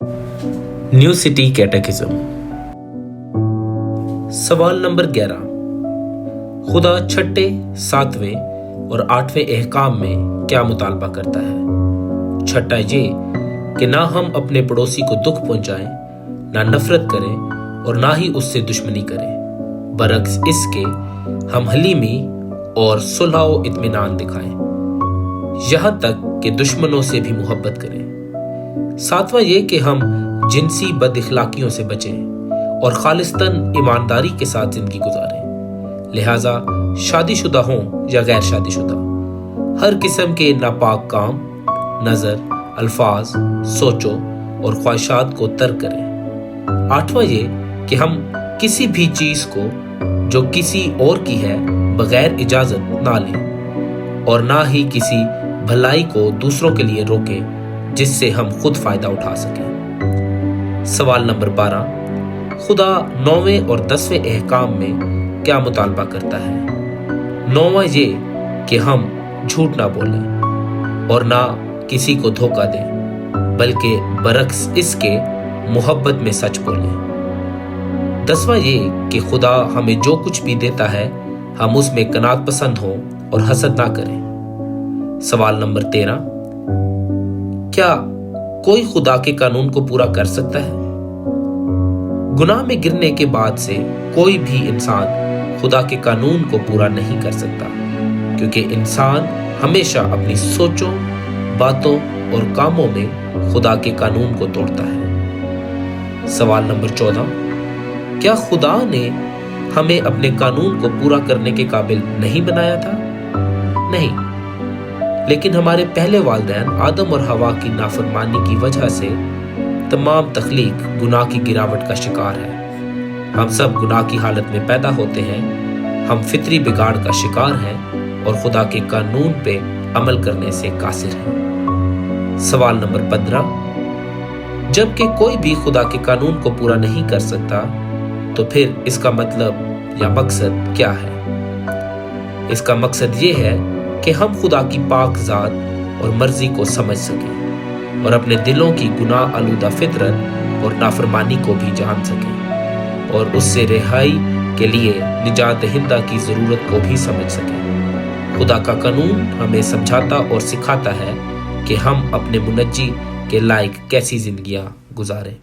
New city कैटेकिज्म। सवाल number 11। खुदा छठे, सातवें और आठवें अहकाम में क्या मुतालबा करता है? छठा ये कि ना हम अपने पड़ोसी को दुख पहुंचाएं, ना नफरत करें और ना ही उससे दुश्मनी करें, बरक्स इसके हम हलीमी और सुलह व इत्मीनान दिखाएं, यहाँ तक कि दुश्मनों से भी मोहब्बत करें। सातवां ये कि हम जिनसी बदइखलाकियों से बचें और खालिस्तन ईमानदारी के साथ जिंदगी गुजारें। लिहाजा शादीशुदा हों या गैर शादीशुदा, हर किस्म के नापाक काम, नजर, अल्फाज, सोचों और ख्वाहिशात को तर्क करें। आठवां ये कि हम किसी भी चीज को जो किसी और की है बगैर इजाजत ना लें और ना ही किसी भलाई को दूसरों के लिए रोकें जिससे हम खुद फायदा उठा सकें। सवाल नंबर 12। खुदा 9वें और 10वें अहकाम में क्या मुतालबा करता है? 9वां ये कि हम झूठ ना बोलें और ना किसी को धोखा दें, बल्कि बरक्स इसके मोहब्बत में सच बोलें। 10वां ये कि खुदा हमें जो कुछ भी देता है हम उसमें कनात पसंद हों और हसद ना करें। सवाल नंबर 13। क्या कोई खुदा के कानून को पूरा कर सकता है? गुनाह में गिरने के बाद से कोई भी इंसान खुदा के कानून को पूरा नहीं कर सकता, क्योंकि इंसान हमेशा अपनी सोचों, बातों और कामों में खुदा के कानून को तोड़ता है। सवाल नंबर 14। क्या खुदा ने हमें अपने कानून को पूरा करने के काबिल नहीं बनाया था? नहीं, लेकिन हमारे पहले वालिदैन आदम और हवा की नाफरमानी की वजह से तमाम तख्लीक गुनाह की गिरावट का शिकार है। हम सब गुनाह की हालत में पैदा होते हैं, हम फितरी बिगाड़ का शिकार हैं और खुदा के कानून पे अमल करने से कासिर हैं। सवाल नंबर 15। जबकि कोई भी खुदा के कानून को पूरा नहीं कर सकता, तो फिर इसका मतलब या मकसद क्या है? इसका मकसद ये है कि हम खुदा की पाक ज़ात और मर्जी को समझ सकें और अपने दिलों की गुनाह आलूदा फितरत और नाफरमानी को भी जान सकें और उससे रिहाई के लिए निजात दहिंदा की ज़रूरत को भी समझ सकें। खुदा का कानून हमें समझाता और सिखाता है कि हम अपने मुनज्जी के लायक कैसी जिंदगियां गुजारें।